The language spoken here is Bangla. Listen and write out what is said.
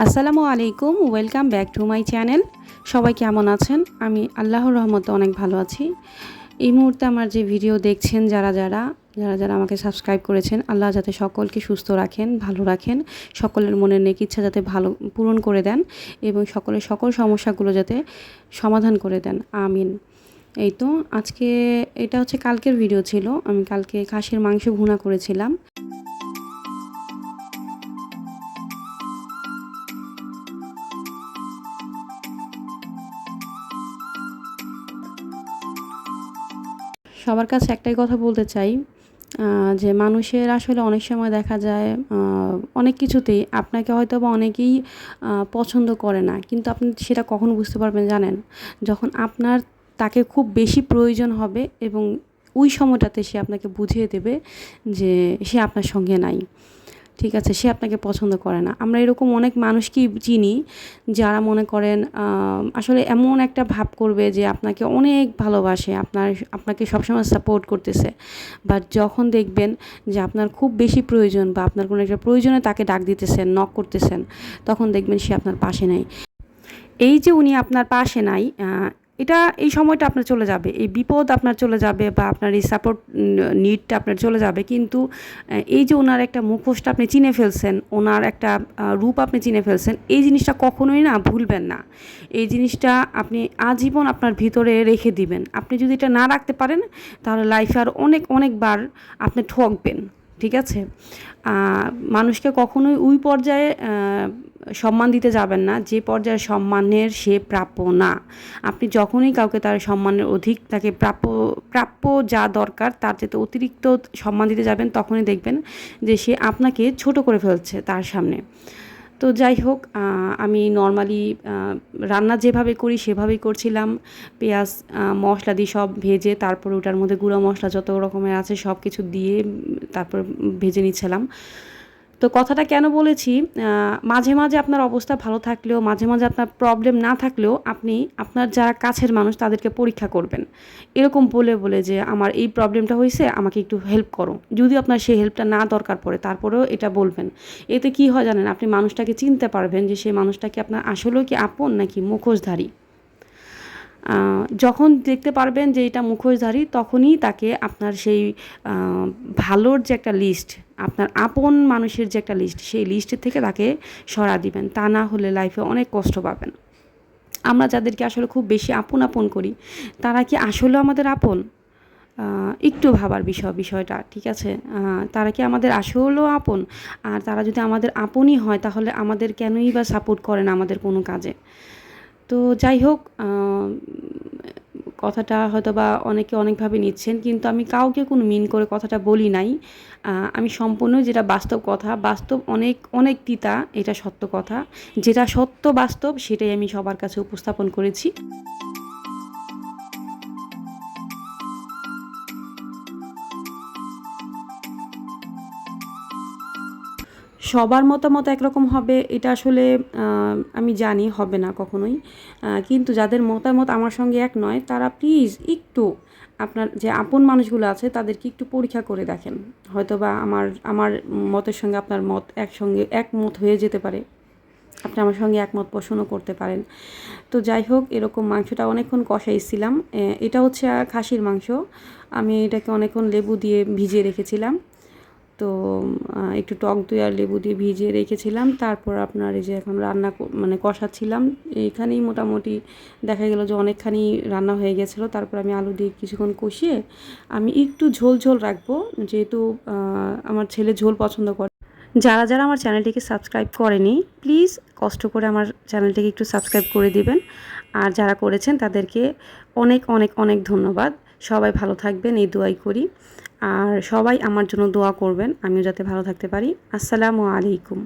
আসসালামু আলাইকুম, welcome back to my channel. সবাই কেমন আছেন? আমি আল্লাহর রহমতে অনেক ভালো আছি। এই মুহূর্তে আমার যে ভিডিও দেখছেন যারা আমাকে সাবস্ক্রাইব করেছেন, আল্লাহ যাতে সকলকে সুস্থ রাখেন, ভালো রাখেন, সকলের মনের নেক ইচ্ছা যাতে ভালো পূরণ করে দেন এবং সকলের সকল সমস্যাগুলো যাতে সমাধান করে দেন, আমিন। এই তো আজকে এটা হচ্ছে কালকের ভিডিও ছিল। আমি কালকে খাসির মাংস ভুনা করেছিলাম। সবার কাছে একটাই কথা বলতে চাই, যে মানুষের আসলে অনেক সময় দেখা যায় অনেক কিছুতেই আপনাকে হয়তো বা অনেকেই পছন্দ করে না, কিন্তু আপনি সেটা কখন বুঝতে পারবেন জানেন? যখন আপনার তাকে খুব বেশি প্রয়োজন হবে এবং ওই সময়টাতে সে আপনাকে বুঝিয়ে দেবে যে সে আপনার সঙ্গে নাই, ঠিক আছে, সে আপনাকে পছন্দ করে না। আমরা এরকম অনেক মানুষকেই চিনি যারা মনে করেন আসলে এমন একটা ভাব করবে যে আপনাকে অনেক ভালোবাসে, আপনাকে সবসময় সাপোর্ট করতেছে, বাট যখন দেখবেন যে আপনার খুব বেশি প্রয়োজন বা আপনার কোনো একটা প্রয়োজনে তাকে ডাক দিতেছেন, নক করতেছেন, তখন দেখবেন সে আপনার পাশে নাই। এই যে উনি আপনার পাশে নাই, এই সময়টা আপনার চলে যাবে, এই বিপদ আপনার চলে যাবে বা আপনার এই সাপোর্ট নিডটা আপনার চলে যাবে, কিন্তু এই যে ওনার একটা মুখোশটা আপনি চিনে ফেলছেন, ওনার একটা রূপ আপনি চিনে ফেলছেন, এই জিনিসটা কখনোই না ভুলবেন না। এই জিনিসটা আপনি আজীবন আপনার ভিতরে রেখে দিবেন। আপনি যদি এটা না রাখতে পারেন তাহলে লাইফে আর অনেকবার আপনি ঠকবেন, ঠিক আছে? মানুষকে কখনোই ওই পর্যায়ে সম্মান দিতে যাবেন না যে পর্যায়ের সম্মানের সে প্রাপ্য না। আপনি যখনই কাউকে তার সম্মানের অধিক তাকে প্রাপ্য যা দরকার তার চেয়ে অতিরিক্ত সম্মান দিতে যাবেন, তখনই দেখবেন যে সে আপনাকে ছোট করে ফেলছে তার সামনে। তো যাই হোক, আমি নর্মালি রান্না যেভাবে করি সেভাবেই করছিলাম। পেঁয়াজ মশলা দিয়ে সব ভেজে তারপর ওটার মধ্যে গুঁড়ো মশলা যত রকমের আছে সব কিছু দিয়ে তারপর ভেজে নিচ্ছিলাম। তো কথাটা কেন বলেছি, মাঝে মাঝে আপনার অবস্থা ভালো থাকলেও, মাঝে মাঝে আপনার প্রবলেম না থাকলেও আপনি আপনার যারা কাছের মানুষ তাদেরকে পরীক্ষা করবেন, এরকম বলে যে আমার এই প্রবলেমটা হয়েছে, আমাকে একটু হেল্প করো। যদি আপনার সেই হেল্পটা না দরকার পড়ে তারপরেও এটা বলবেন। এতে কি হয় জানেন? আপনি মানুষটাকে চিনতে পারবেন যে সেই মানুষটাকে আপনার আসলেও কি আপন নাকি মুখোশধারী। যখন দেখতে পারবেন যে এটা মুখোশধারী, তখনই তাকে আপনার সেই ভালোর যে একটা লিস্ট, আপনার আপন মানুষের যে একটা লিস্ট, সেই লিস্টের থেকে তাকে সরা দিবেন। তা না হলে লাইফে অনেক কষ্ট পাবেন। আমরা যাদেরকে আসলে খুব বেশি আপন করি, তারা কি আসলেও আমাদের আপন? একটু ভাবার বিষয়টা, ঠিক আছে? তারা কি আমাদের আসলেও আপন? আর তারা যদি আমাদের আপনই হয় তাহলে আমাদের কেনই বা সাপোর্ট করে না আমাদের কোনো কাজে? তো যাই হোক, কথাটা হয়তো বা অনেকে অনেকভাবে নিচ্ছেন, কিন্তু আমি কাউকে কোনো মিন করে কথাটা বলি নাই। আমি সম্পূর্ণ যেটা বাস্তব কথা, বাস্তব অনেক তিতা, এটা সত্য কথা। যেটা সত্য বাস্তব সেটাই আমি সবার কাছে উপস্থাপন করেছি। সবার মতামত একরকম হবে এটা আসলে আমি জানি হবে না কখনোই। কিন্তু যাদের মতামত আমার সঙ্গে এক নয়, তারা প্লিজ একটু আপনার যে আপন মানুষগুলো আছে তাদেরকে একটু পরীক্ষা করে দেখেন। হয়তোবা আমার মতের সঙ্গে আপনার মত একমত হয়ে যেতে পারে। আপনি আমার সঙ্গে একমত পোষণও করতে পারেন। তো যাই হোক, এরকম মাংসটা অনেকক্ষণ কষাইছিলাম। এটা হচ্ছে খাসির মাংস। আমি এটাকে অনেকক্ষণ লেবু দিয়ে ভিজিয়ে রেখেছিলাম। তো একটু টক দই আর লেবু দিয়ে ভিজিয়ে রেখেছিলাম। তারপর আপনার এই যে এখন মানে কষাচ্ছিলাম, এইখানেই মোটামুটি দেখা গেল যে অনেকখানি রান্না হয়ে গেছিলো। তারপর আমি আলু দিয়ে কিছুক্ষণ কষিয়ে আমি একটু ঝোল রাখবো, যেহেতু আমার ছেলে ঝোল পছন্দ করে। যারা আমার চ্যানেলটিকে সাবস্ক্রাইব করেনি, প্লিজ কষ্ট করে আমার চ্যানেলটিকে একটু সাবস্ক্রাইব করে দিবেন। আর যারা করেছেন তাদেরকে অনেক ধন্যবাদ। সবাই ভালো থাকবেন এই দোয়াই করি। আর সবাই আমার জন্য দোয়া করবেন, আমিও যাতে ভালো থাকতে পারি। আসসালামু আলাইকুম।